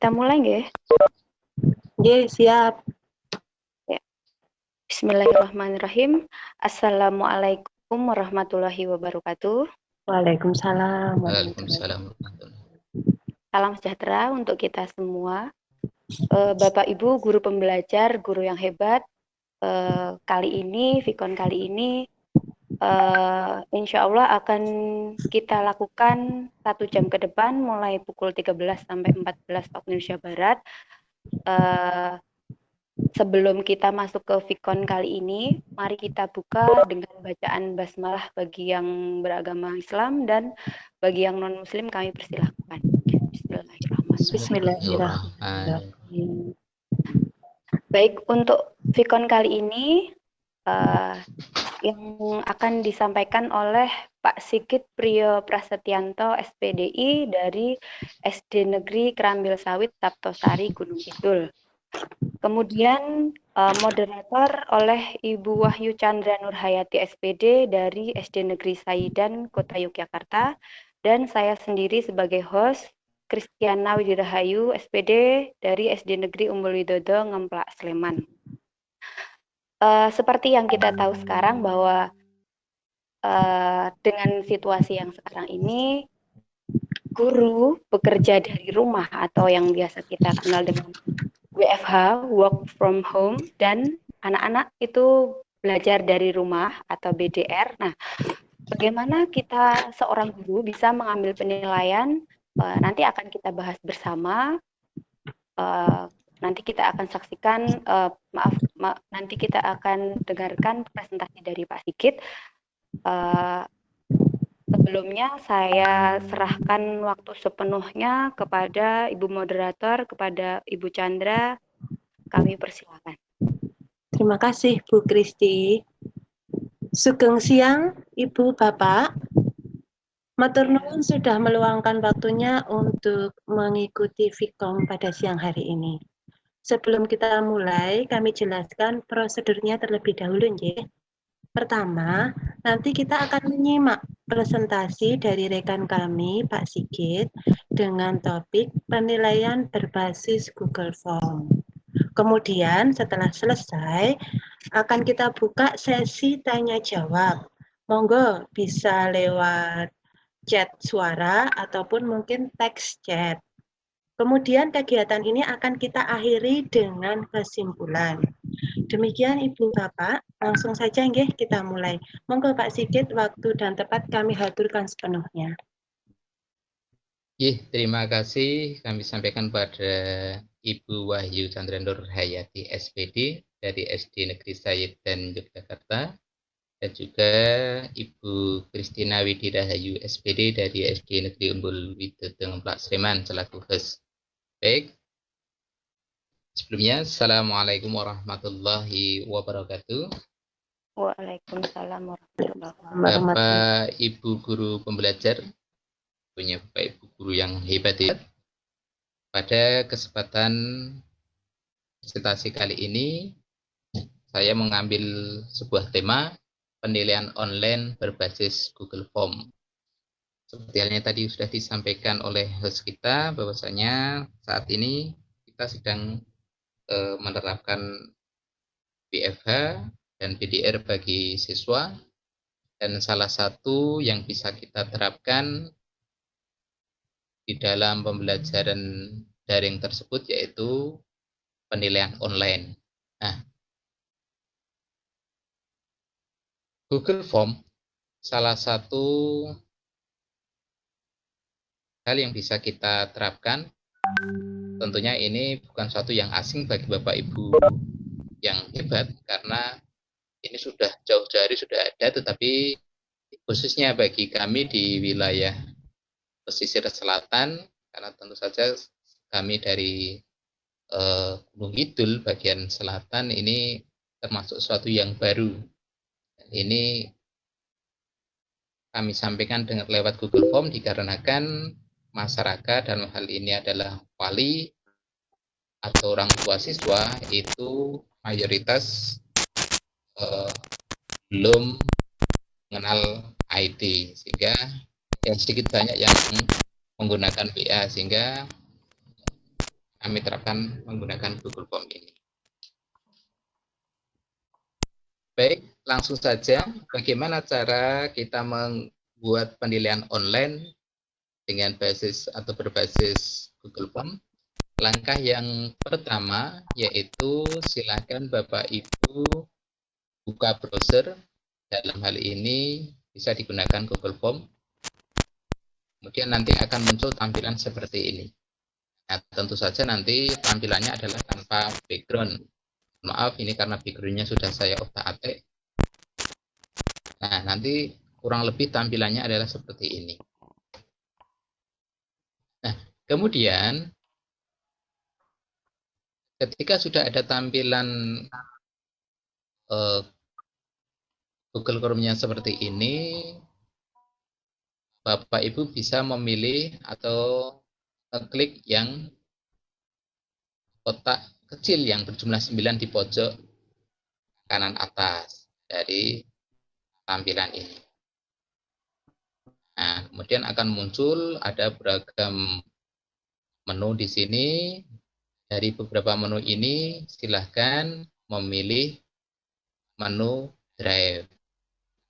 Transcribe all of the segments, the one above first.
Kita mulai nggih? Nggih, siap. Ya. Bismillahirrahmanirrahim. Assalamualaikum warahmatullahi wabarakatuh. Waalaikumsalam. Waalaikumsalam. Salam sejahtera untuk kita semua. Bapak Ibu guru pembelajar, guru yang hebat. Kali ini, Vikon kali ini, insya Allah akan kita lakukan 1 jam ke depan, mulai pukul 13 sampai 14 waktu Indonesia Barat. Sebelum kita masuk ke Vikon kali ini, mari kita buka dengan bacaan basmalah bagi yang beragama Islam, dan bagi yang non-Muslim kami persilahkan. Bismillahirrahmanirrahim. Baik, untuk Vikon kali ini yang akan disampaikan oleh Pak Sigit Priyo Prasetyanto SPDI dari SD Negeri Kerambil Sawit Saptosari Gunung Kidul. Kemudian moderator oleh Ibu Wahyu Chandra Nurhayati SPD dari SD Negeri Saidan Kota Yogyakarta, dan saya sendiri sebagai host Kristiana Widirahayu SPD dari SD Negeri Umbul Widodo Ngemplak Sleman. Seperti yang kita tahu sekarang bahwa dengan situasi yang sekarang ini, guru bekerja dari rumah atau yang biasa kita kenal dengan WFH, work from home, dan anak-anak itu belajar dari rumah atau BDR. Nah, bagaimana kita seorang guru bisa mengambil penilaian? Nanti akan kita bahas bersama. Nanti kita akan saksikan, nanti kita akan dengarkan presentasi dari Pak Sigit. Sebelumnya saya serahkan waktu sepenuhnya kepada Ibu Moderator, kepada Ibu Chandra. Kami persilakan. Terima kasih Bu Kristi. Sugeng siang Ibu Bapak. Matur nuwun sudah meluangkan waktunya untuk mengikuti Vikon pada siang hari ini. Sebelum kita mulai, kami jelaskan prosedurnya terlebih dahulu, nggih. Pertama, nanti kita akan menyimak presentasi dari rekan kami, Pak Sigit, dengan topik penilaian berbasis Google Form. Kemudian setelah selesai, akan kita buka sesi tanya-jawab. Monggo bisa lewat chat suara ataupun mungkin teks chat. Kemudian kegiatan ini akan kita akhiri dengan kesimpulan. Demikian Ibu Bapak, langsung saja nggih kita mulai. Monggo Pak Sigit, waktu dan tempat kami haturkan sepenuhnya. Terima kasih kami sampaikan pada Ibu Wahyu Chandra Nurhayati SPD dari SD Negeri Saidan Yogyakarta, dan juga Ibu Kristina Widirahayu SPD dari SD Negeri Umbul Widodo Ngemplak Sleman selaku host. Baik. Sebelumnya, Assalamualaikum warahmatullahi wabarakatuh. Waalaikumsalam warahmatullahi wabarakatuh. Bapak Ibu guru pembelajar, punya Bapak Ibu guru yang hebat ya. Pada kesempatan presentasi kali ini, saya mengambil sebuah tema penilaian online berbasis Google Form. Seperti halnya tadi sudah disampaikan oleh host kita, bahwasanya saat ini kita sedang menerapkan WFH dan BDR bagi siswa, dan salah satu yang bisa kita terapkan di dalam pembelajaran daring tersebut yaitu penilaian online. Nah, Google Form salah satu hal yang bisa kita terapkan. Tentunya ini bukan suatu yang asing bagi Bapak Ibu yang hebat, karena ini sudah jauh dari sudah ada, tetapi khususnya bagi kami di wilayah pesisir selatan, karena tentu saja kami dari Gunung Kidul bagian selatan ini termasuk suatu yang baru. Ini kami sampaikan dengan lewat Google Form dikarenakan masyarakat dalam hal ini adalah wali atau orang tua siswa itu mayoritas belum mengenal IT, sehingga yang sedikit banyak yang menggunakan WA, sehingga kami terapkan menggunakan Google Form ini. Baik, langsung saja bagaimana cara kita membuat penilaian online dengan basis atau berbasis Google Form. Langkah yang pertama yaitu silakan Bapak Ibu buka browser. Dalam hal ini bisa digunakan Google Form. Kemudian nanti akan muncul tampilan seperti ini. Nah, tentu saja nanti tampilannya adalah tanpa background. Maaf, ini karena backgroundnya sudah saya otak-atik. Nah, nanti kurang lebih tampilannya adalah seperti ini. Nah, kemudian ketika sudah ada tampilan Google Chrome-nya seperti ini, Bapak Ibu bisa memilih atau klik yang kotak kecil yang berjumlah 9 di pojok kanan atas dari tampilan ini. Nah, kemudian akan muncul ada beragam menu di sini. Dari beberapa menu ini silahkan memilih menu drive.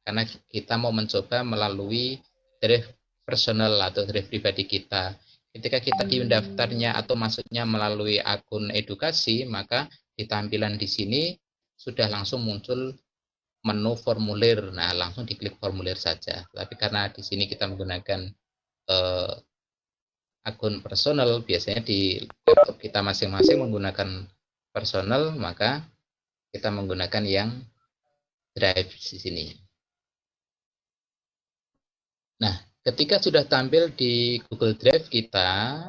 Karena kita mau mencoba melalui drive personal atau drive pribadi kita. Ketika kita daftarnya atau masuknya melalui akun edukasi, maka di tampilan di sini sudah langsung muncul menu formulir. Nah, langsung diklik formulir saja. Tapi karena di sini kita menggunakan akun personal, biasanya di laptop kita masing-masing menggunakan personal, maka kita menggunakan yang drive di sini. Nah, ketika sudah tampil di Google Drive kita,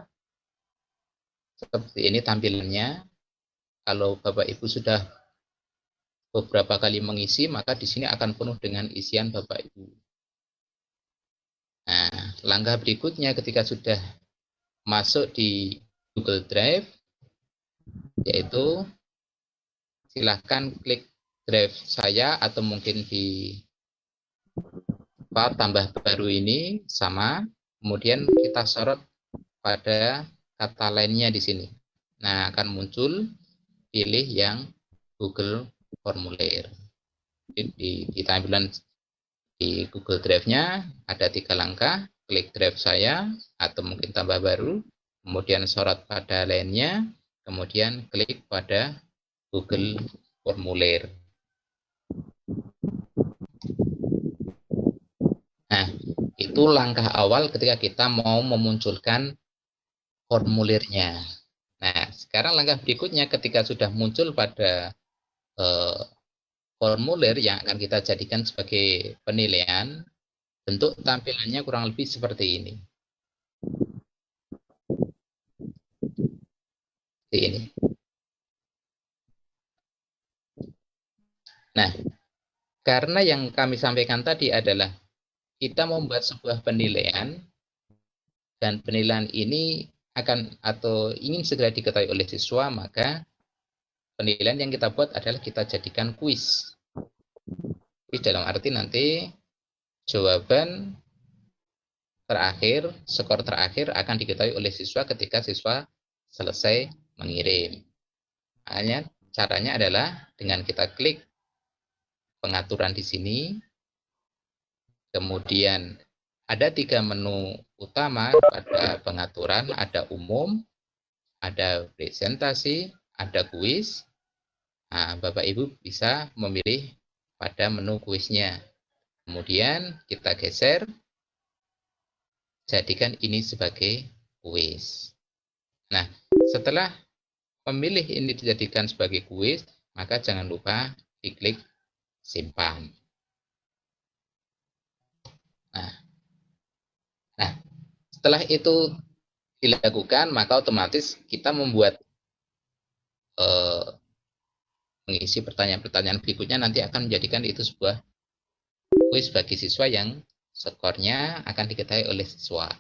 seperti ini tampilannya. Kalau Bapak Ibu sudah beberapa kali mengisi, maka di sini akan penuh dengan isian Bapak Ibu. Nah, langkah berikutnya ketika sudah masuk di Google Drive, yaitu silahkan klik drive saya atau mungkin di tambah baru ini sama, kemudian kita sorot pada kata lainnya di sini. Nah, akan muncul pilih yang Google Formulir. Di tampilan di Google Drive-nya ada 3 langkah, klik drive saya atau mungkin tambah baru, kemudian sorot pada lainnya, kemudian klik pada Google Formulir. Nah, itu langkah awal ketika kita mau memunculkan formulirnya. Nah, sekarang langkah berikutnya ketika sudah muncul pada formulir yang akan kita jadikan sebagai penilaian, bentuk tampilannya kurang lebih seperti ini. Seperti ini. Nah, karena yang kami sampaikan tadi adalah kita membuat sebuah penilaian, dan penilaian ini akan atau ingin segera diketahui oleh siswa, maka penilaian yang kita buat adalah kita jadikan kuis. Kuis dalam arti nanti jawaban terakhir, skor terakhir akan diketahui oleh siswa ketika siswa selesai mengirim. Hanya caranya adalah dengan kita klik pengaturan di sini, kemudian ada 3 menu utama pada pengaturan, ada umum, ada presentasi, ada kuis. Nah, Bapak Ibu bisa memilih pada menu kuisnya. Kemudian kita geser, jadikan ini sebagai kuis. Nah, setelah memilih ini dijadikan sebagai kuis, maka jangan lupa diklik simpan. Nah, setelah itu dilakukan, maka otomatis kita membuat mengisi pertanyaan-pertanyaan berikutnya nanti akan menjadikan itu sebuah kuis bagi siswa yang skornya akan diketahui oleh siswa.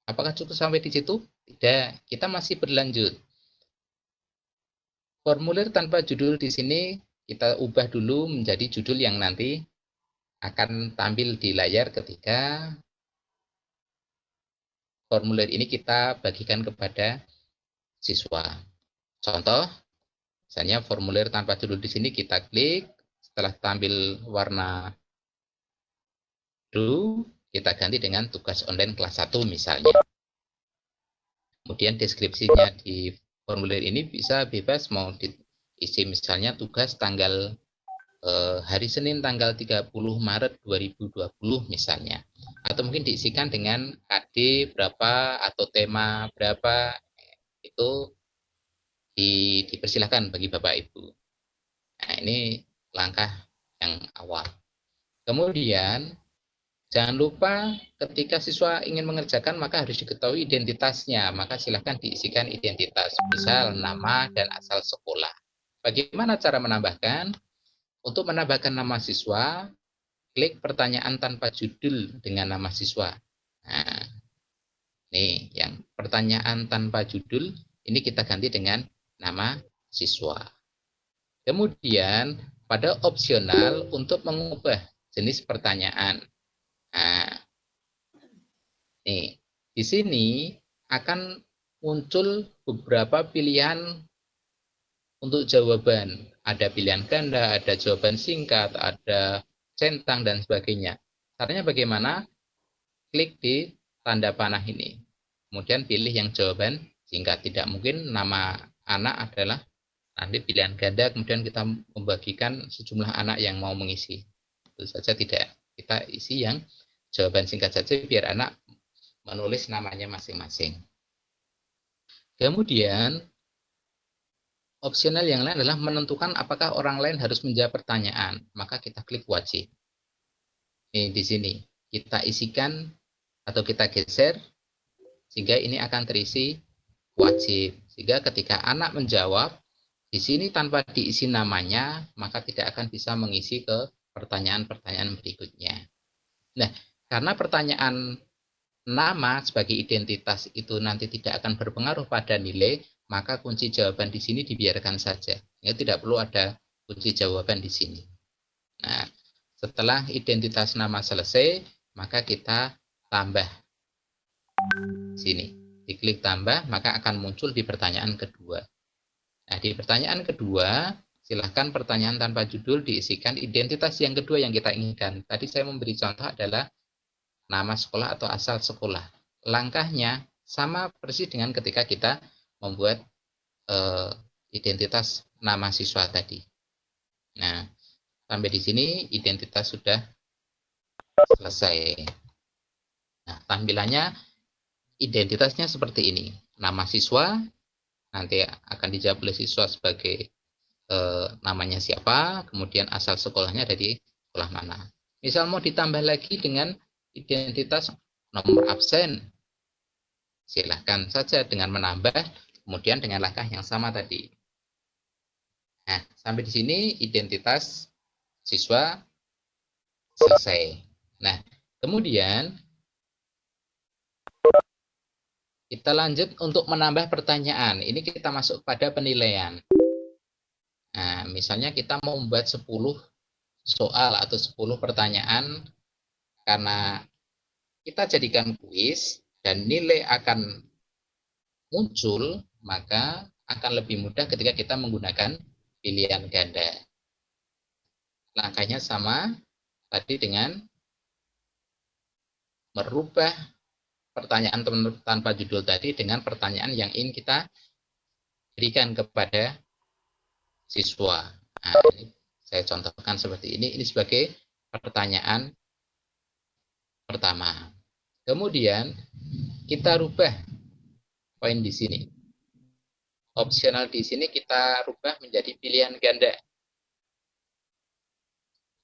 Apakah cukup sampai di situ? Tidak, kita masih berlanjut. Formulir tanpa judul di sini kita ubah dulu menjadi judul yang nanti akan tampil di layar ketika formulir ini kita bagikan kepada siswa. Contoh, misalnya formulir tanpa judul di sini kita klik, setelah tampil warna biru, kita ganti dengan tugas online kelas 1 misalnya. Kemudian deskripsinya di formulir ini bisa bebas, mau diisi misalnya tugas tanggal hari Senin tanggal 30 Maret 2020 misalnya. Atau mungkin diisikan dengan KD berapa atau tema berapa, itu dipersilahkan bagi Bapak Ibu. Nah, ini langkah yang awal. Kemudian jangan lupa ketika siswa ingin mengerjakan maka harus diketahui identitasnya. Maka silahkan diisikan identitas, misal nama dan asal sekolah. Bagaimana cara menambahkan? Untuk menambahkan nama siswa, klik pertanyaan tanpa judul dengan nama siswa. Nah, nih yang pertanyaan tanpa judul ini kita ganti dengan nama siswa. Kemudian pada opsional untuk mengubah jenis pertanyaan. Nah, nih di sini akan muncul beberapa pilihan untuk jawaban. Ada pilihan ganda, ada jawaban singkat, ada centang, dan sebagainya. Caranya bagaimana? Klik di tanda panah ini. Kemudian pilih yang jawaban singkat. Tidak mungkin nama anak adalah nanti pilihan ganda, kemudian kita membagikan sejumlah anak yang mau mengisi. Itu saja tidak. Kita isi yang jawaban singkat saja biar anak menulis namanya masing-masing. Kemudian opsional yang lain adalah menentukan apakah orang lain harus menjawab pertanyaan. Maka kita klik wajib. Ini di sini kita isikan atau kita geser sehingga ini akan terisi wajib. Sehingga ketika anak menjawab di sini tanpa diisi namanya, maka tidak akan bisa mengisi ke pertanyaan-pertanyaan berikutnya. Nah, karena pertanyaan nama sebagai identitas itu nanti tidak akan berpengaruh pada nilai, maka kunci jawaban di sini dibiarkan saja. Ya, tidak perlu ada kunci jawaban di sini. Nah, setelah identitas nama selesai, maka kita tambah sini. Diklik tambah, maka akan muncul di pertanyaan kedua. Nah, di pertanyaan kedua, silahkan pertanyaan tanpa judul diisikan identitas yang kedua yang kita inginkan. Tadi saya memberi contoh adalah nama sekolah atau asal sekolah. Langkahnya sama persis dengan ketika kita membuat identitas nama siswa tadi. Nah, sampai di sini identitas sudah selesai. Nah, tampilannya identitasnya seperti ini. Nama siswa nanti akan dijawab oleh siswa sebagai namanya siapa, kemudian asal sekolahnya dari sekolah mana. Misal mau ditambah lagi dengan identitas nomor absen, silahkan saja dengan menambah, kemudian dengan langkah yang sama tadi. Nah, sampai di sini identitas siswa selesai. Nah, kemudian kita lanjut untuk menambah pertanyaan. Ini kita masuk pada penilaian. Nah, misalnya kita mau membuat 10 soal atau 10 pertanyaan karena kita jadikan kuis dan nilai akan muncul, maka akan lebih mudah ketika kita menggunakan pilihan ganda. Langkahnya sama tadi dengan merubah pertanyaan tanpa judul tadi dengan pertanyaan yang ingin kita berikan kepada siswa. Nah, ini saya contohkan seperti ini. Ini sebagai pertanyaan pertama. Kemudian kita rubah poin di sini. Opsional di sini kita rubah menjadi pilihan ganda.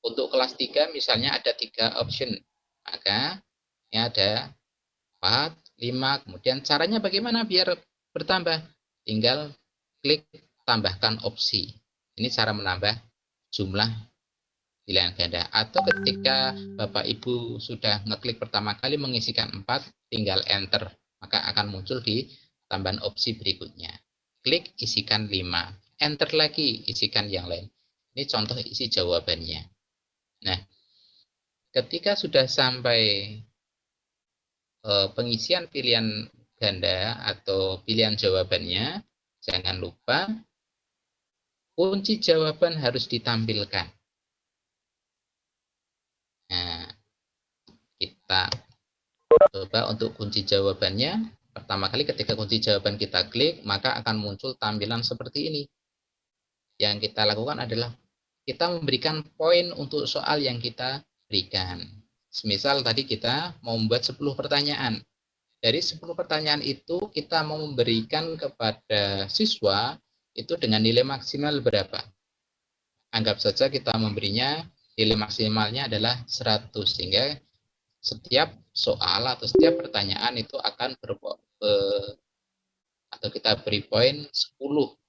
Untuk kelas 3 misalnya ada 3 option. Maka ini ada 4, 5, kemudian caranya bagaimana biar bertambah? Tinggal klik tambahkan opsi. Ini cara menambah jumlah pilihan ganda. Atau ketika Bapak Ibu sudah ngeklik pertama kali mengisikan 4, tinggal enter. Maka akan muncul di tambahan opsi berikutnya. Klik isikan 5. Enter lagi isikan yang lain. Ini contoh isi jawabannya. Nah, ketika sudah sampai pengisian pilihan ganda atau pilihan jawabannya, jangan lupa kunci jawaban harus ditampilkan. Nah, kita coba untuk kunci jawabannya. Pertama kali ketika kunci jawaban kita klik, maka akan muncul tampilan seperti ini. Yang kita lakukan adalah kita memberikan poin untuk soal yang kita berikan. Semisal tadi kita mau membuat 10 pertanyaan. Dari 10 pertanyaan itu kita mau memberikan kepada siswa itu dengan nilai maksimal berapa. Anggap saja kita memberinya nilai maksimalnya adalah 100, sehingga setiap soal atau setiap pertanyaan itu akan atau kita beri poin 10.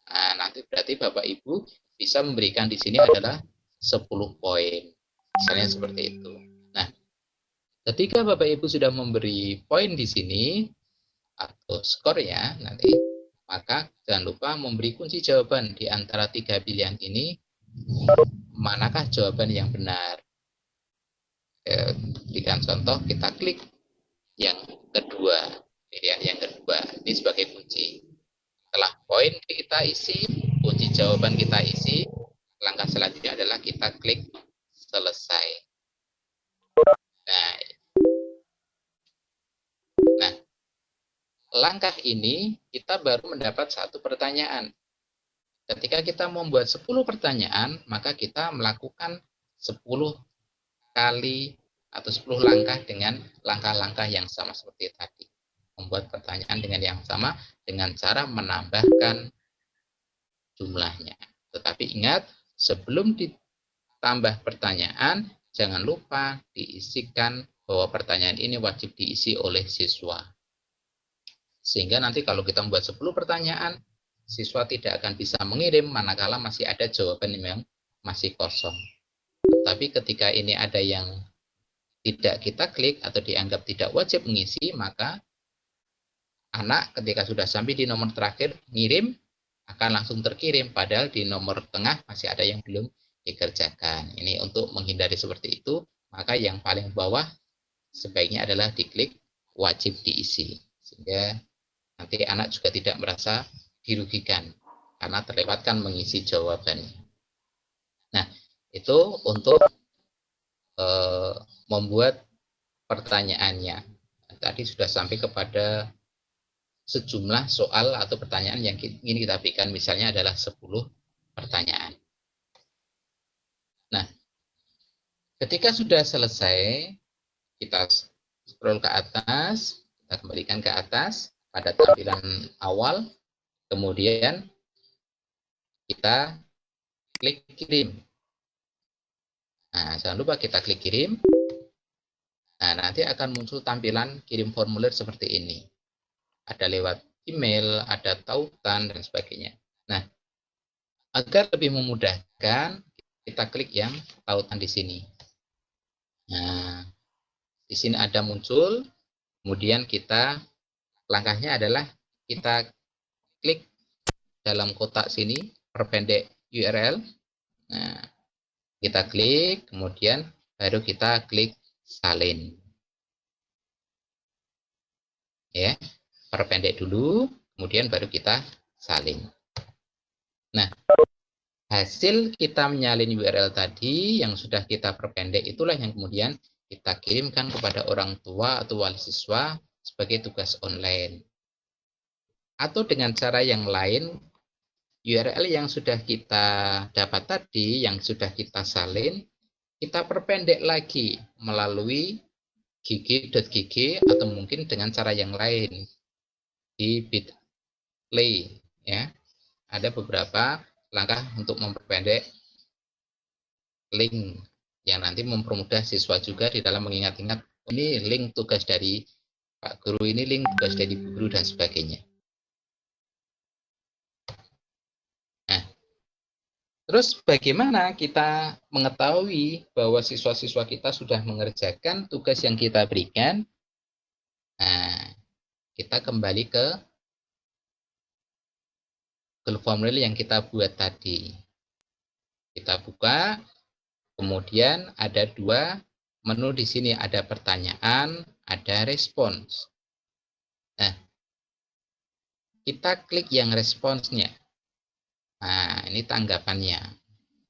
Nah, nanti berarti Bapak Ibu bisa memberikan di sini adalah 10 poin. Misalnya seperti itu. Nah, ketika Bapak Ibu sudah memberi poin di sini atau skor ya nanti, maka jangan lupa memberi kunci jawaban di antara 3 pilihan ini. Manakah jawaban yang benar? Berikan contoh, kita klik yang kedua, pilihan yang kedua. Ini sebagai kunci. Setelah poin kita isi, kunci jawaban kita isi, langkah selanjutnya adalah kita klik selesai. Nah, langkah ini kita baru mendapat 1 pertanyaan. Ketika kita membuat 10 pertanyaan, maka kita melakukan 10 kali atau 10 langkah dengan langkah-langkah yang sama seperti tadi. Membuat pertanyaan dengan yang sama dengan cara menambahkan jumlahnya. Tetapi ingat, sebelum ditambah pertanyaan, jangan lupa diisikan bahwa pertanyaan ini wajib diisi oleh siswa. Sehingga nanti kalau kita membuat 10 pertanyaan, siswa tidak akan bisa mengirim manakala masih ada jawaban yang masih kosong. Tapi ketika ini ada yang tidak kita klik atau dianggap tidak wajib mengisi, maka anak ketika sudah sampai di nomor terakhir ngirim akan langsung terkirim, padahal di nomor tengah masih ada yang belum dikerjakan. Ini untuk menghindari seperti itu, maka yang paling bawah sebaiknya adalah diklik wajib diisi, sehingga nanti anak juga tidak merasa dirugikan karena terlewatkan mengisi jawabannya. Nah, itu untuk membuat pertanyaannya. Tadi sudah sampai kepada sejumlah soal atau pertanyaan yang ingin kita berikan, misalnya adalah 10 pertanyaan. Nah, ketika sudah selesai, kita scroll ke atas, kita kembalikan ke atas pada tampilan awal, kemudian kita klik kirim. Nah, jangan lupa kita klik kirim. Nah, nanti akan muncul tampilan kirim formulir seperti ini. Ada lewat email, ada tautan, dan sebagainya. Nah, agar lebih memudahkan, kita klik yang tautan di sini. Nah, di sini ada muncul, kemudian kita, langkahnya adalah kita klik dalam kotak sini, perpendek URL. Nah, kita klik, kemudian baru kita klik salin. Ya, perpendek dulu, kemudian baru kita salin. Nah, hasil kita menyalin URL tadi yang sudah kita perpendek itulah yang kemudian kita kirimkan kepada orang tua atau wali siswa sebagai tugas online. Atau dengan cara yang lain, URL yang sudah kita dapat tadi, yang sudah kita salin, kita perpendek lagi melalui gg.gg atau mungkin dengan cara yang lain di bit.ly ya. Ada beberapa langkah untuk memperpendek link yang nanti mempermudah siswa juga di dalam mengingat-ingat ini link tugas dari Pak Guru, ini link tugas dari Bu Guru, dan sebagainya. Terus bagaimana kita mengetahui bahwa siswa-siswa kita sudah mengerjakan tugas yang kita berikan? Nah, kita kembali ke Google Formulir yang kita buat tadi. Kita buka, kemudian ada 2 menu di sini, ada pertanyaan, ada respons. Nah, kita klik yang responsnya. Nah, ini tanggapannya.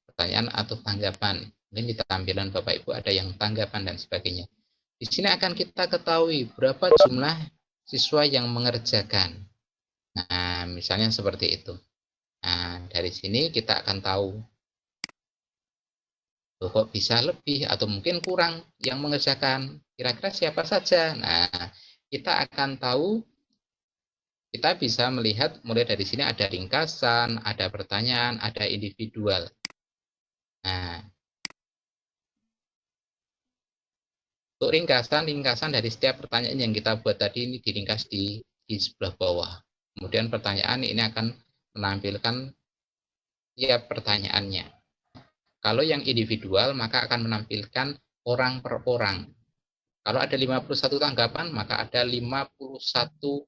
Pertanyaan atau tanggapan. Ini di tampilan Bapak Ibu ada yang tanggapan dan sebagainya. Di sini akan kita ketahui berapa jumlah siswa yang mengerjakan. Nah, misalnya seperti itu. Nah, dari sini kita akan tahu kok bisa lebih atau mungkin kurang yang mengerjakan. Kira-kira siapa saja? Nah, kita akan tahu, kita bisa melihat mulai dari sini ada ringkasan, ada pertanyaan, ada individual. Nah, untuk ringkasan dari setiap pertanyaan yang kita buat tadi ini diringkas di sebelah bawah. Kemudian pertanyaan ini akan menampilkan ya pertanyaannya. Kalau yang individual maka akan menampilkan orang per orang. Kalau ada 51 tanggapan maka ada 51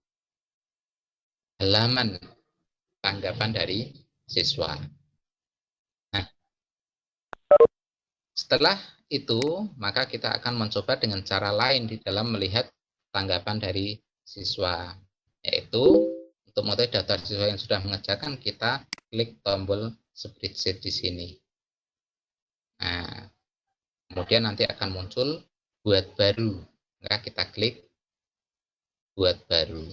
halaman tanggapan dari siswa. Nah, setelah itu, maka kita akan mencoba dengan cara lain di dalam melihat tanggapan dari siswa, yaitu untuk mengetahui daftar siswa yang sudah mengerjakan, kita klik tombol spreadsheet di sini. Nah, kemudian nanti akan muncul buat baru, maka kita klik buat baru.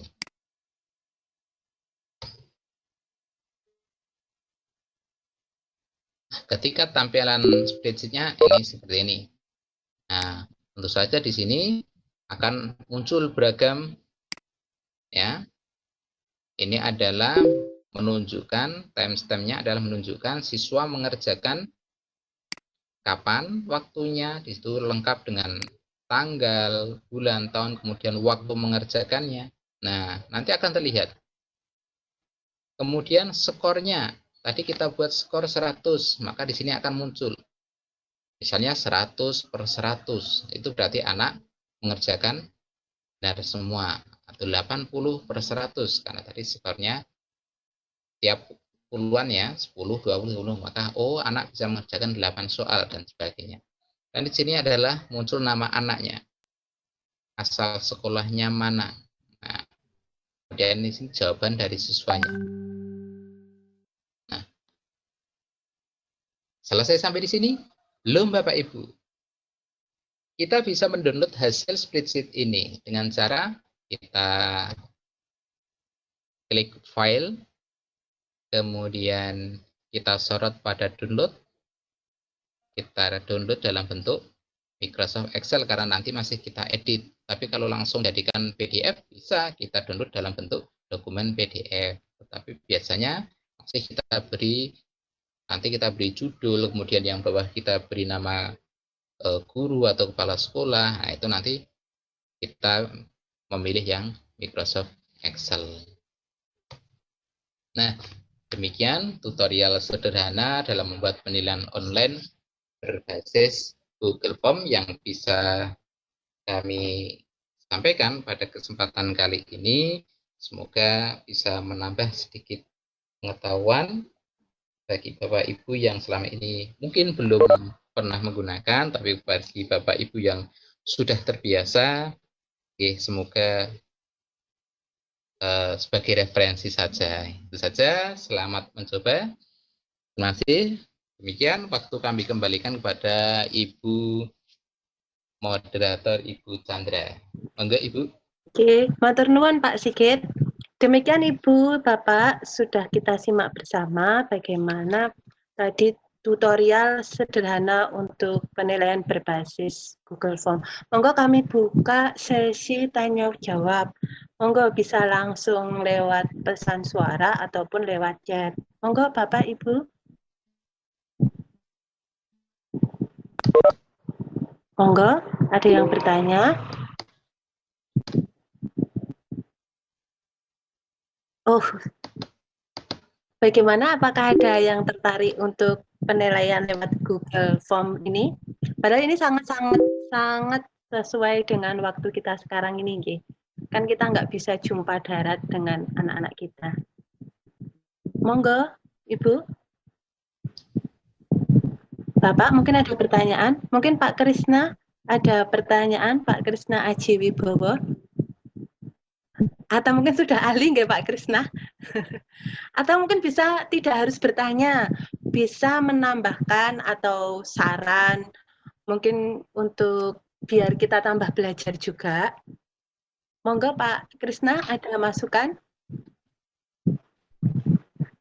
Ketika tampilan spreadsheet-nya ini seperti ini. Nah, tentu saja di sini akan muncul beragam ya. Ini adalah menunjukkan timestamp-nya adalah menunjukkan siswa mengerjakan kapan waktunya, di situ lengkap dengan tanggal, bulan, tahun, kemudian waktu mengerjakannya. Nah, nanti akan terlihat. Kemudian skornya. Tadi kita buat skor 100, maka di sini akan muncul. Misalnya 100 per 100, itu berarti anak mengerjakan benar semua. Atau 80 per 100, karena tadi skornya tiap puluhan ya, 10, 20, 10, maka anak bisa mengerjakan 8 soal dan sebagainya. Dan di sini adalah muncul nama anaknya, asal sekolahnya mana. Nah, kemudian di sini jawaban dari siswanya. Nah, selesai sampai di sini, belum Bapak Ibu. Kita bisa mendownload hasil spreadsheet ini dengan cara kita klik file, kemudian kita sorot pada download, kita download dalam bentuk Microsoft Excel karena nanti masih kita edit. Tapi kalau langsung jadikan PDF bisa kita download dalam bentuk dokumen PDF. Tetapi biasanya masih kita beri, nanti kita beri judul, kemudian yang bawah kita beri nama guru atau kepala sekolah. Nah, itu nanti kita memilih yang Microsoft Excel. Nah, demikian tutorial sederhana dalam membuat penilaian online berbasis Google Form yang bisa kami sampaikan pada kesempatan kali ini. Semoga bisa menambah sedikit pengetahuan bagi Bapak Ibu yang selama ini mungkin belum pernah menggunakan, tapi bagi Bapak Ibu yang sudah terbiasa, semoga sebagai referensi saja. Itu saja, selamat mencoba. Terima kasih. Demikian waktu kami kembalikan kepada Ibu moderator Ibu Chandra. Monggo Ibu. Oke, matur nuwun Pak Sigit. Demikian Ibu, Bapak, sudah kita simak bersama bagaimana tadi tutorial sederhana untuk penilaian berbasis Google Form. Monggo kami buka sesi tanya jawab. Monggo bisa langsung lewat pesan suara ataupun lewat chat. Monggo Bapak Ibu. Monggo, ada yang bertanya? Oh, bagaimana? Apakah ada yang tertarik untuk penilaian lewat Google Form ini? Padahal ini sangat sesuai dengan waktu kita sekarang ini, Nggih. Kan kita nggak bisa jumpa darat dengan anak-anak kita. Monggo, Ibu. Bapak, mungkin ada pertanyaan? Mungkin Pak Krisna ada pertanyaan, Pak Krisna Aji Wibowo. Atau mungkin sudah ahli nggak Pak Krisna? Atau mungkin bisa tidak harus bertanya, bisa menambahkan atau saran, mungkin untuk biar kita tambah belajar juga. Monggo Pak Krisna, ada masukan?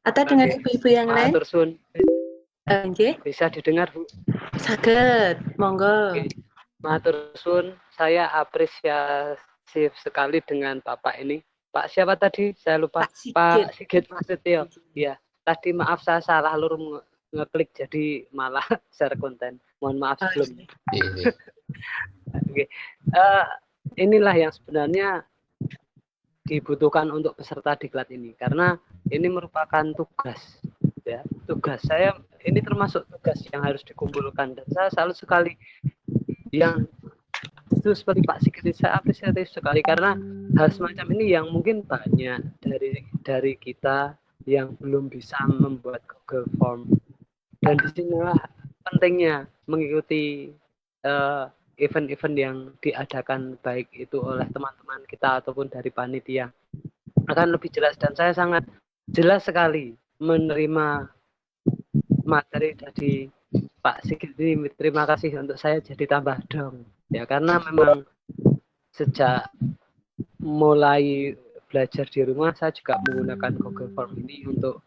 Atau dengan ibu-ibu yang lain? Matur suwun. Nggih, Bisa didengar, Bu? saged. Monggo. Oke. Matur suwun, saya apresiasi sekali dengan Bapak ini. Pak siapa tadi? Saya lupa. Pak Sigit Prasetyo. Ya, tadi maaf saya salah lur ngeklik jadi malah share konten. Mohon maaf sebelumnya. Oke. Inilah yang sebenarnya dibutuhkan untuk peserta diklat ini, karena ini merupakan tugas, ya, tugas saya. Ini termasuk tugas yang harus dikumpulkan, dan saya salut sekali yang itu seperti Pak Sigit, saya apresiatif sekali karena hal semacam ini yang mungkin banyak dari kita yang belum bisa membuat Google Form, dan disinilah pentingnya mengikuti event-event yang diadakan baik itu oleh teman-teman kita ataupun dari panitia, akan lebih jelas. Dan saya sangat jelas sekali menerima materi dari Pak Sigit ini. Terima kasih, untuk saya jadi tambah dong ya, karena memang sejak mulai belajar di rumah saya juga menggunakan Google Form ini untuk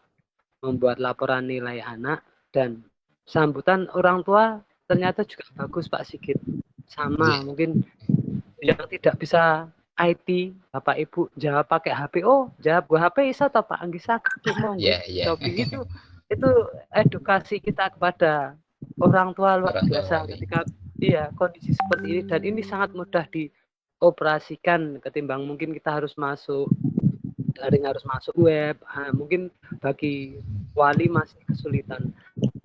membuat laporan nilai anak, dan sambutan orang tua ternyata juga bagus Pak Sigit. Sama mungkin yang tidak bisa IT, Bapak Ibu jawab pakai HP, oh jawab gua HP bisa toh Pak Anggisa, itu edukasi kita kepada orang tua luar biasa ketika kondisi seperti ini, dan ini sangat mudah dioperasikan ketimbang mungkin kita harus masuk daring, harus masuk web. Mungkin bagi wali masih kesulitan,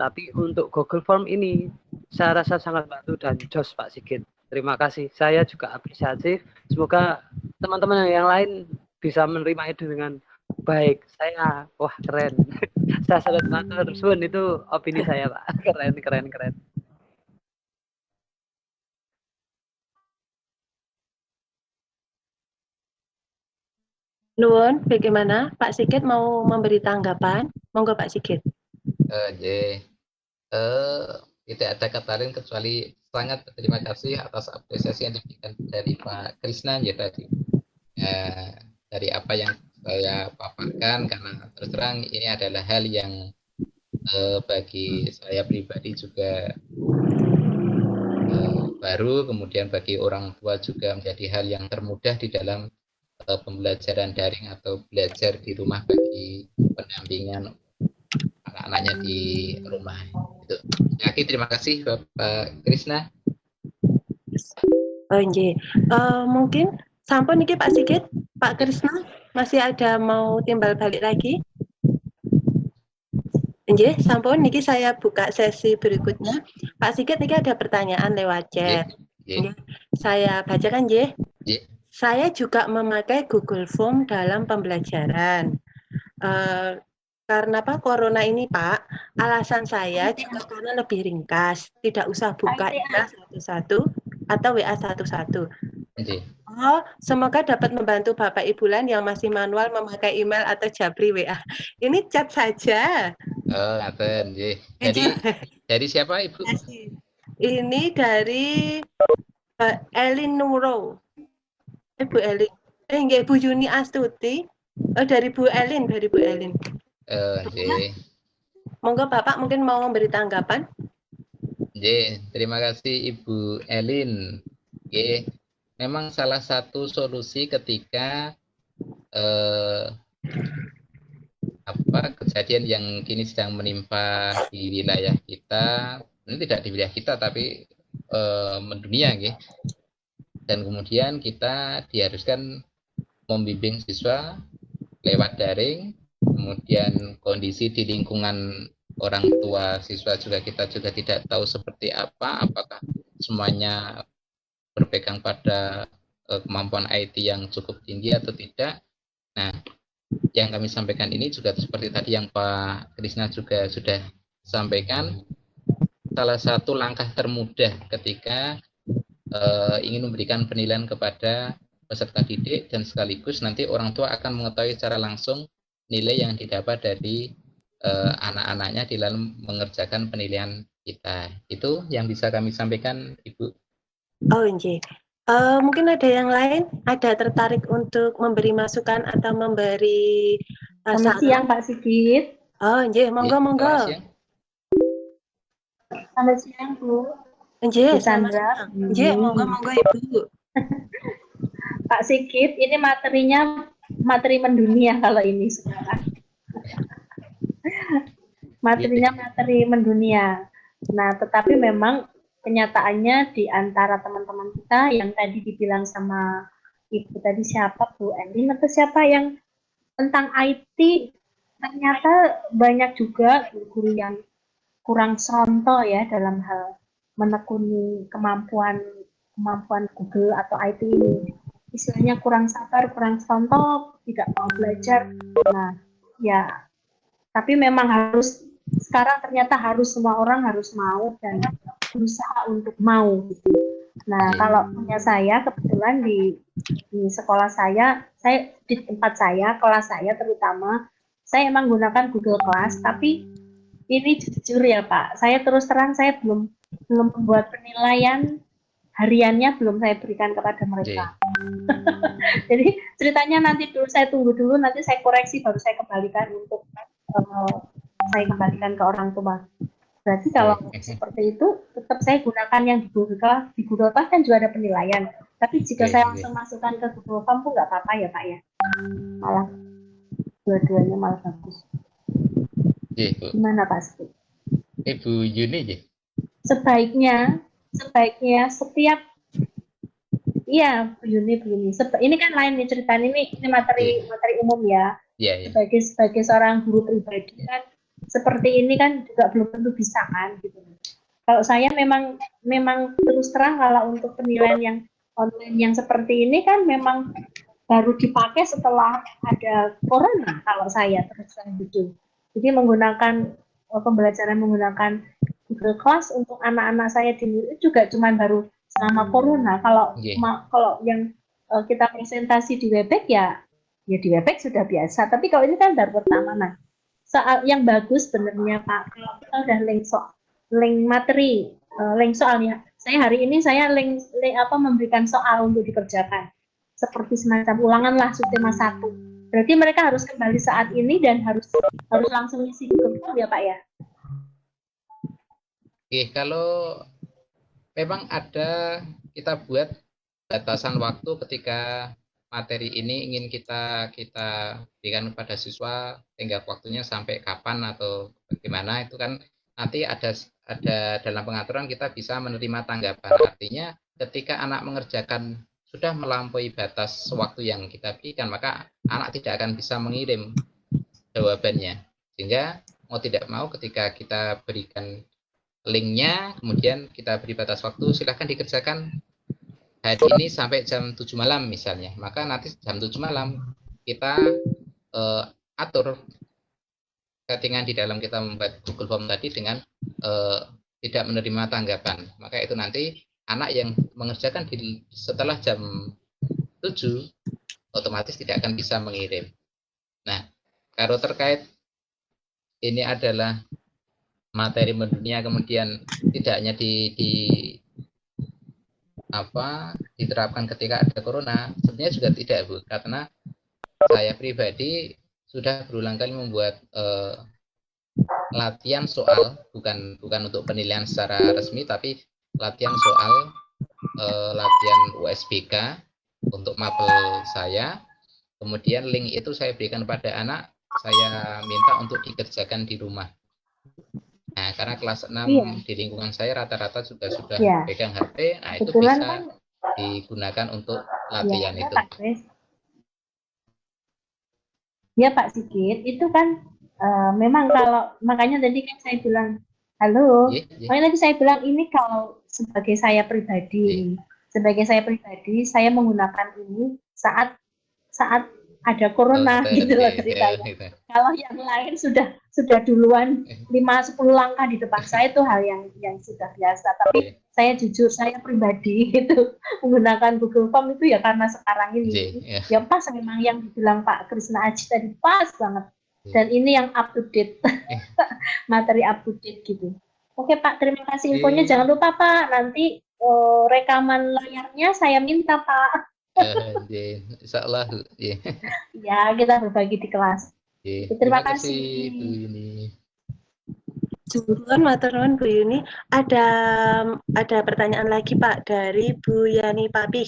tapi untuk Google Form ini saya rasa sangat bantu dan jos Pak Sigit. Terima kasih. Saya juga apresiatif. Semoga teman-teman yang lain bisa menerima itu dengan baik. Saya wah keren. Saya sangat matur suwun, itu opini saya Pak. Keren. Nuwun, bagaimana Pak Sigit mau memberi tanggapan? Monggo Pak Sigit. Tidak ada kata lain kecuali sangat berterima kasih atas apresiasi yang diberikan dari Pak Krisna ya tadi. Dari apa yang saya paparkan, karena terus terang ini adalah hal yang bagi saya pribadi juga baru, kemudian bagi orang tua juga menjadi hal yang termudah di dalam pembelajaran daring atau belajar di rumah bagi pendampingan anak-anaknya di rumah. Itu. Terima kasih Bapak Krisna. Mungkin sampun niki Pak Sigit, Pak Krisna masih ada mau timbal balik lagi? Nggih, sampun niki saya buka sesi berikutnya. Pak Sigit niki ada pertanyaan lewat chat. Saya bacakan nggih. Saya juga memakai Google Form dalam pembelajaran. Karena Pak Corona ini Pak, alasan saya juga karena lebih ringkas, tidak usah buka email satu-satu atau WA satu-satu. Oh, semoga dapat membantu Bapak Ibu lain yang masih manual memakai email atau jabri WA. Ini chat saja. Oh, ngaten, nggih. Jadi dari siapa Ibu? Ini dari Elin Nuro. Bu Elin. Nggih, Bu Yuni Astuti. Dari Bu Elin. Monggo Bapak mungkin mau memberi tanggapan. Terima kasih Ibu Elin. Memang salah satu solusi ketika kejadian yang kini sedang menimpa di wilayah kita, ini tidak di wilayah kita tapi mendunia, dan kemudian kita diharuskan membimbing siswa lewat daring. Kemudian kondisi di lingkungan orang tua siswa juga kita juga tidak tahu seperti apa, apakah semuanya berpegang pada kemampuan IT yang cukup tinggi atau tidak. Nah, yang kami sampaikan ini juga seperti tadi yang Pak Krisna juga sudah sampaikan, salah satu langkah termudah ketika ingin memberikan penilaian kepada peserta didik, dan sekaligus nanti orang tua akan mengetahui secara langsung nilai yang didapat dari anak-anaknya di dalam mengerjakan penilaian kita. Itu yang bisa kami sampaikan, Ibu. Oh, nggih. Mungkin ada yang lain, ada tertarik untuk memberi masukan atau memberi Selamat siang, Pak Sigit. Oh, nggih, monggo, monggo. Selamat siang. Selamat siang, Bu. Nggih, Sandra. nggih, monggo, monggo, Ibu. Pak Sigit, ini materinya materi mendunia kalau ini sekarang. Materinya materi mendunia. Nah, tetapi memang kenyataannya di antara teman-teman kita yang tadi dibilang sama Ibu tadi siapa, Bu Endin atau siapa yang tentang IT, ternyata banyak juga guru yang kurang contoh ya dalam hal menekuni kemampuan Google atau IT ini. Istilahnya kurang sabar, kurang contoh, tidak mau belajar. Nah, ya, tapi memang harus, sekarang ternyata harus semua orang harus mau dan berusaha untuk mau gitu. Nah, kalau punya saya kebetulan di sekolah saya di tempat saya, kelas saya terutama, saya emang gunakan Google Class, tapi ini jujur ya Pak, saya terus terang saya belum membuat penilaian hariannya, belum saya berikan kepada mereka. Jadi ceritanya nanti dulu saya tunggu dulu, nanti saya koreksi baru saya kembalikan untuk saya kembalikan ke orang tua. Berarti kalau seperti itu, tetap saya gunakan yang di Google Class kan juga ada penilaian. Tapi jika saya langsung masukkan ke Google Form pun nggak apa-apa ya Pak ya. Malah dua-duanya malah bagus. Gimana Pak Siti? Ibu Yuni, Sebaiknya setiap, iya Bu Yuni. Ini kan lain nih cerita ini materi umum ya. Sebagai seorang guru pribadi kan, seperti ini kan juga belum tentu bisa kan gitu. Kalau saya memang terus terang kalau untuk penilaian yang online yang seperti ini kan memang baru dipakai setelah ada corona kalau saya terus terang gitu. Jadi menggunakan pembelajaran menggunakan Google Class untuk anak-anak saya di juga cuman baru selama corona. Kalau yang kita presentasi di Webex ya di Webex sudah biasa. Tapi kalau ini kan baru pertama. Nah, soal yang bagus sebenarnya Pak, kalau kita udah link materi, link soalnya. Saya hari ini memberikan soal untuk dikerjakan. Seperti semacam ulangan lah subtema 1. Berarti mereka harus kembali saat ini dan harus langsung isi Google Form ya Pak ya. Oke, kalau memang ada kita buat batasan waktu ketika materi ini ingin kita berikan kepada siswa, tinggal waktunya sampai kapan atau bagaimana, itu kan nanti ada dalam pengaturan kita bisa menerima tanggapan. Artinya ketika anak mengerjakan sudah melampaui batas waktu yang kita berikan, maka anak tidak akan bisa mengirim jawabannya. Sehingga mau tidak mau ketika kita berikan linknya, kemudian kita beri batas waktu, silahkan dikerjakan hari ini sampai jam 7 malam misalnya, maka nanti jam 7 malam kita atur settingan di dalam kita membuat Google Form tadi dengan tidak menerima tanggapan. Maka itu nanti anak yang mengerjakan setelah jam 7 otomatis tidak akan bisa mengirim. Nah, kalau terkait ini adalah materi mendunia, kemudian tidak hanya diterapkan ketika ada corona, sebenarnya juga tidak Bu, karena saya pribadi sudah berulang kali membuat latihan soal, bukan untuk penilaian secara resmi, tapi latihan soal, latihan USBK untuk mapel saya. Kemudian link itu saya berikan pada anak, saya minta untuk dikerjakan di rumah. Nah, karena kelas 6 di lingkungan saya rata-rata sudah pegang HP, nah itu kebetulan bisa kan digunakan untuk latihan itu. Pak Chris. Ya Pak Sigit, itu kan memang kalau, makanya tadi kan saya bilang, halo, makanya tadi saya bilang ini kalau sebagai saya pribadi, saya menggunakan ini saat ada corona gitu loh ceritanya. Gitu. Kalau yang lain sudah duluan 5-10 langkah di depan saya, itu hal yang sudah biasa. Tapi saya jujur, saya pribadi itu menggunakan Google Form itu ya karena sekarang ini ya pas, memang yang dibilang Pak Krisna Aji tadi pas banget. Dan ini yang up to date, materi up to date gitu. Oke Pak, terima kasih infonya. Jangan lupa Pak, nanti rekaman layarnya saya minta Pak. Insya Allah. Ya, kita berbagi di kelas. Terima kasih Bu Yuni. Juruan matur nuwun Bu Yuni. Ada pertanyaan lagi Pak dari Bu Yani Papih.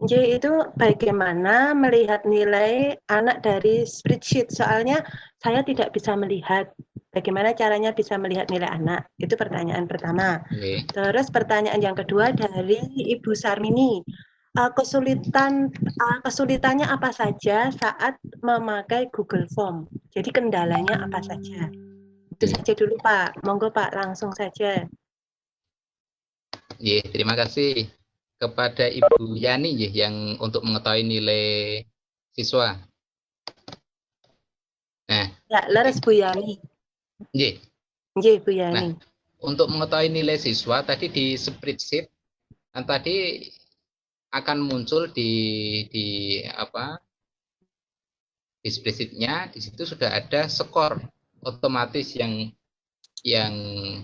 Itu bagaimana melihat nilai anak dari spreadsheet? Soalnya saya tidak bisa melihat. Bagaimana caranya bisa melihat nilai anak? Itu pertanyaan pertama. Terus pertanyaan yang kedua dari Ibu Sarmini. Kesulitannya apa saja saat memakai Google Form? Jadi kendalanya apa saja? Itu saja dulu Pak. Monggo Pak, langsung saja. Terima kasih kepada Ibu Yani yang untuk mengetahui nilai siswa. Nah, ya, leres Bu Yani. Bu Yani. Nah, untuk mengetahui nilai siswa tadi di spreadsheet tadi akan muncul di spreadsheet-nya. Di situ sudah ada skor otomatis yang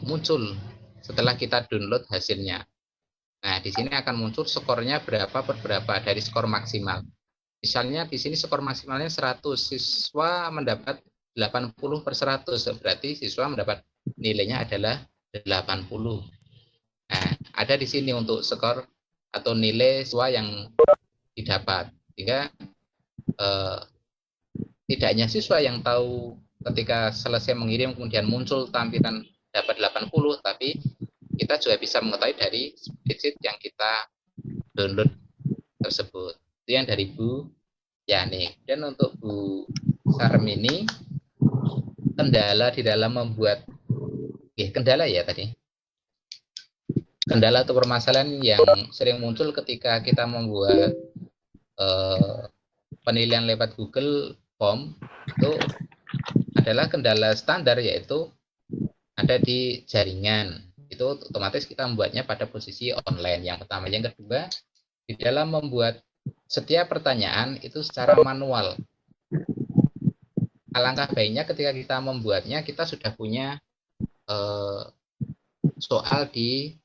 muncul setelah kita download hasilnya. Nah, di sini akan muncul skornya berapa per berapa dari skor maksimal. Misalnya di sini skor maksimalnya 100, siswa mendapat 80/100, berarti siswa mendapat nilainya adalah 80. Nah, ada di sini untuk skor atau nilai siswa yang didapat. Sehingga tidak hanya siswa yang tahu ketika selesai mengirim kemudian muncul tampilan dapat 80, tapi kita juga bisa mengetahui dari spreadsheet yang kita download tersebut. Itu yang dari Bu Yani. Dan untuk Bu Sarmini, kendala di dalam membuat kendala atau permasalahan yang sering muncul ketika kita membuat penilaian lewat Google Form itu adalah kendala standar, yaitu ada di jaringan. Itu otomatis kita membuatnya pada posisi online. Yang pertama. Yang kedua, di dalam membuat setiap pertanyaan itu secara manual. Alangkah baiknya ketika kita membuatnya, kita sudah punya soal di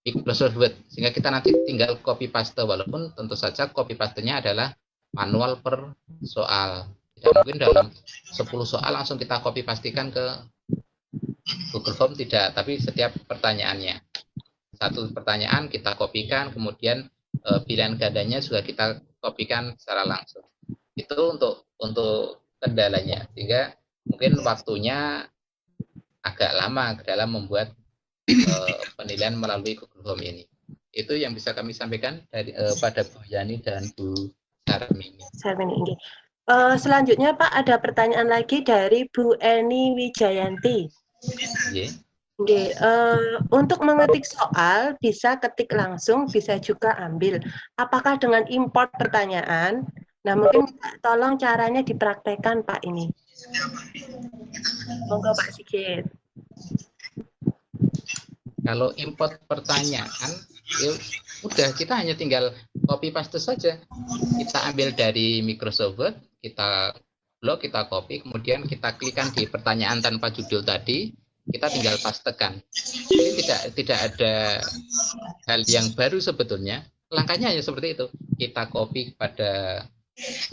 Microsoft Word, sehingga kita nanti tinggal copy paste, walaupun tentu saja copy paste-nya adalah manual per soal. Tidak mungkin dalam 10 soal langsung kita copy pastikan ke Google Form, tidak, tapi setiap pertanyaannya. Satu pertanyaan kita kopikan, kemudian pilihan gandanya juga kita kopikan secara langsung. Itu untuk kendalanya, sehingga mungkin waktunya agak lama dalam membuat penilaian melalui Google Form ini. Itu yang bisa kami sampaikan dari pada Bu Yani dan Bu Sarmini. Selanjutnya Pak, ada pertanyaan lagi dari Bu Eni Wijayanti. Untuk mengetik soal bisa ketik langsung, bisa juga ambil. Apakah dengan import pertanyaan? Nah, mungkin tolong caranya dipraktekkan Pak ini. Monggo Pak Sigit. Kalau import pertanyaan, udah kita hanya tinggal copy paste saja. Kita ambil dari Microsoft Word, kita blok, kita copy, kemudian kita klikkan di pertanyaan tanpa judul tadi, kita tinggal pastekan. Jadi tidak ada hal yang baru sebetulnya. Langkahnya hanya seperti itu. Kita copy pada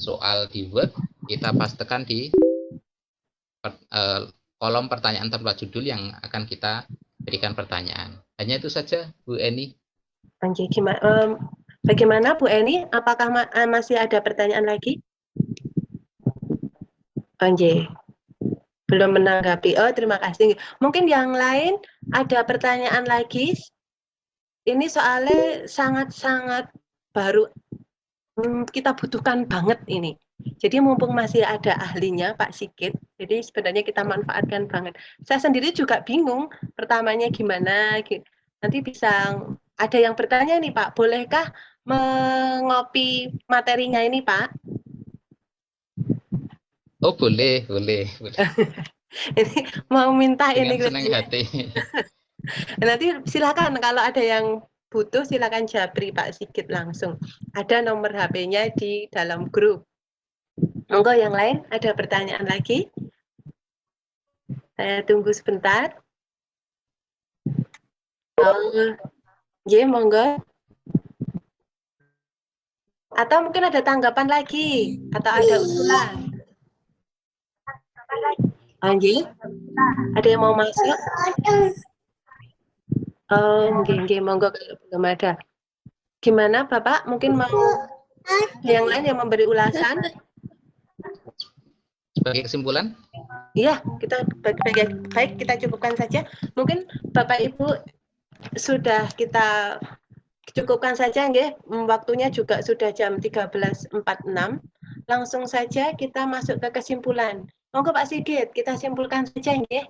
soal di Word, kita pastekan di kolom pertanyaan tanpa judul yang akan kita berikan pertanyaan. Hanya itu saja, Bu Eni. Bagaimana Bu Eni? Apakah masih ada pertanyaan lagi? Belum menanggapi. Oh, terima kasih. Mungkin yang lain ada pertanyaan lagi. Ini soalnya sangat-sangat baru. Kita butuhkan banget ini. Jadi mumpung masih ada ahlinya Pak Sigit, jadi sebenarnya kita manfaatkan banget. Saya sendiri juga bingung pertamanya gimana. Nanti bisa ada yang bertanya nih Pak, bolehkah mengopi materinya ini Pak? Oh boleh. Ini mau minta Dengan ini senang hati. Nanti silakan kalau ada yang butuh silakan japri Pak Sigit langsung. Ada nomor HP-nya di dalam grup. Monggo yang lain ada pertanyaan lagi? Saya tunggu sebentar. Monggo. Atau mungkin ada tanggapan lagi atau ada usulan? Ada yang mau masuk? Oh, monggo kalau belum ada. Gimana Bapak? Mungkin mau yang lain yang memberi ulasan? Sebagai kesimpulan? Iya, baik kita cukupkan saja. Mungkin Bapak Ibu sudah kita cukupkan saja nggih. Waktunya juga sudah jam 13.46. Langsung saja kita masuk ke kesimpulan. Monggo Pak Sigit, kita simpulkan saja nggih.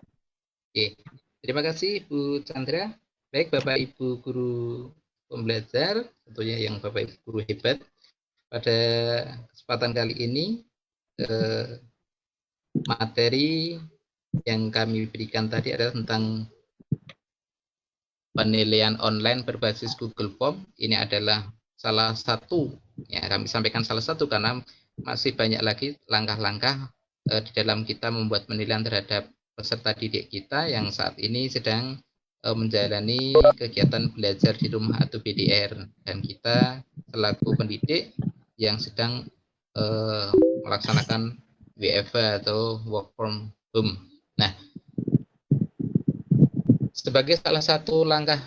Oke. Terima kasih Bu Chandra. Baik Bapak Ibu guru pembelajar, tentunya yang Bapak Ibu guru hebat. Pada kesempatan kali ini materi yang kami berikan tadi adalah tentang penilaian online berbasis Google Form. Ini adalah salah satu, ya kami sampaikan salah satu karena masih banyak lagi langkah-langkah di dalam kita membuat penilaian terhadap peserta didik kita yang saat ini sedang menjalani kegiatan belajar di rumah atau BDR, dan kita selaku pendidik yang sedang melaksanakan WFH atau work from home. Nah, sebagai salah satu langkah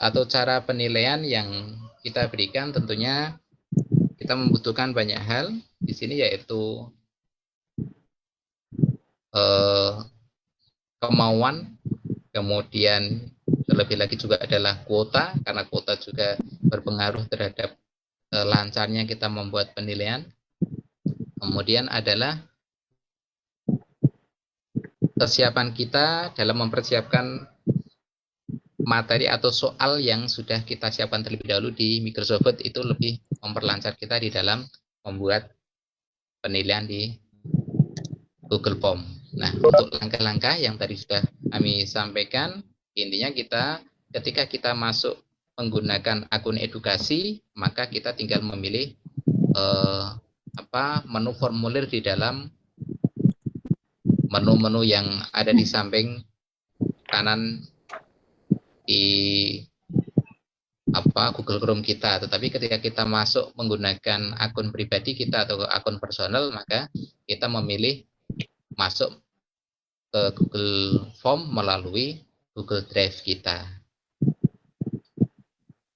atau cara penilaian yang kita berikan, tentunya kita membutuhkan banyak hal di sini, yaitu kemauan, kemudian terlebih lagi juga adalah kuota, karena kuota juga berpengaruh terhadap lancarnya kita membuat penilaian. Kemudian adalah kesiapan kita dalam mempersiapkan materi atau soal yang sudah kita siapkan terlebih dahulu di Microsoft Word, itu lebih memperlancar kita di dalam membuat penilaian di Google Form. Nah, untuk langkah-langkah yang tadi sudah kami sampaikan, intinya kita ketika kita masuk menggunakan akun edukasi, maka kita tinggal memilih menu formulir di dalam menu-menu yang ada di samping kanan di Google Chrome kita. Tetapi ketika kita masuk menggunakan akun pribadi kita atau akun personal, maka kita memilih masuk ke Google Form melalui Google Drive kita.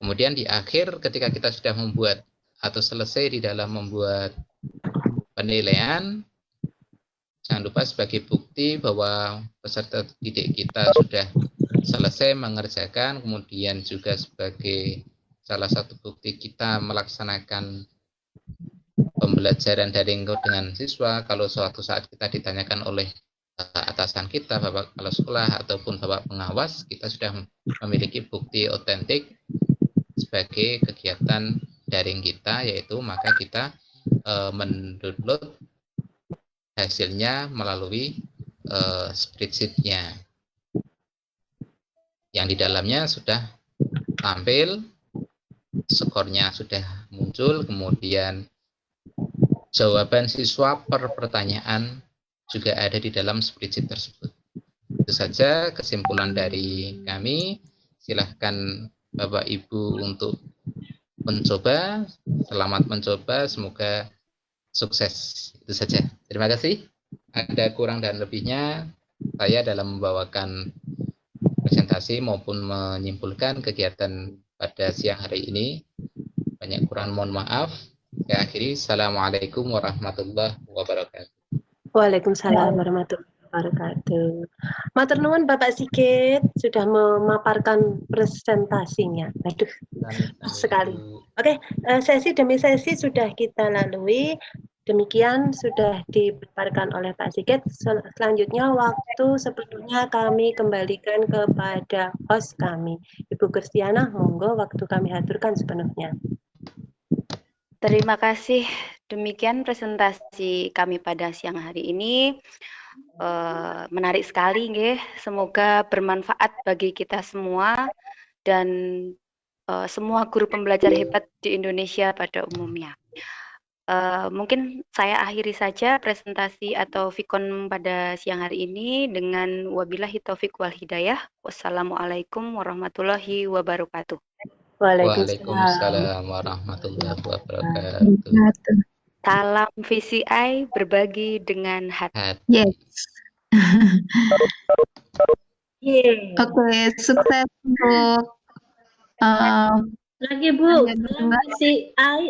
Kemudian di akhir ketika kita sudah membuat atau selesai di dalam membuat penilaian, jangan lupa sebagai bukti bahwa peserta didik kita sudah selesai mengerjakan, kemudian juga sebagai salah satu bukti kita melaksanakan pembelajaran daring dengan siswa, kalau suatu saat kita ditanyakan oleh atasan kita, bapak kepala sekolah ataupun bapak pengawas, kita sudah memiliki bukti otentik sebagai kegiatan daring kita, yaitu maka kita mendownload hasilnya melalui spreadsheet-nya yang di dalamnya sudah tampil, skornya sudah muncul, kemudian jawaban siswa per pertanyaan juga ada di dalam spreadsheet tersebut. Itu saja kesimpulan dari kami. Silahkan Bapak Ibu untuk mencoba. Selamat mencoba, semoga sukses. Itu saja. Terima kasih. Ada kurang dan lebihnya saya dalam membawakan presentasi maupun menyimpulkan kegiatan pada siang hari ini. Banyak kurang mohon maaf. Saya akhiri. Assalamualaikum warahmatullahi wabarakatuh. Waalaikumsalam warahmatullahi wabarakatuh. Matur nuwun Bapak Sigit sudah memaparkan presentasinya. Aduh, sekali. Oke, sesi demi sesi sudah kita lalui. Demikian sudah dipaparkan oleh Pak Sigit. Selanjutnya waktu sepenuhnya kami kembalikan kepada host kami, Ibu Kristiana, monggo waktu kami haturkan sepenuhnya. Terima kasih. Demikian presentasi kami pada siang hari ini. Menarik sekali, nggih. Semoga bermanfaat bagi kita semua dan semua guru pembelajar hebat di Indonesia pada umumnya. Mungkin saya akhiri saja presentasi atau Vikon pada siang hari ini dengan wabillahi taufik wal hidayah. Wassalamualaikum warahmatullahi wabarakatuh. Waalaikumsalam warahmatullahi wabarakatuh. Salam VCI berbagi dengan hati. Yes. Yeay. Oke, sukses untuk Lagi Bu, salam VCI.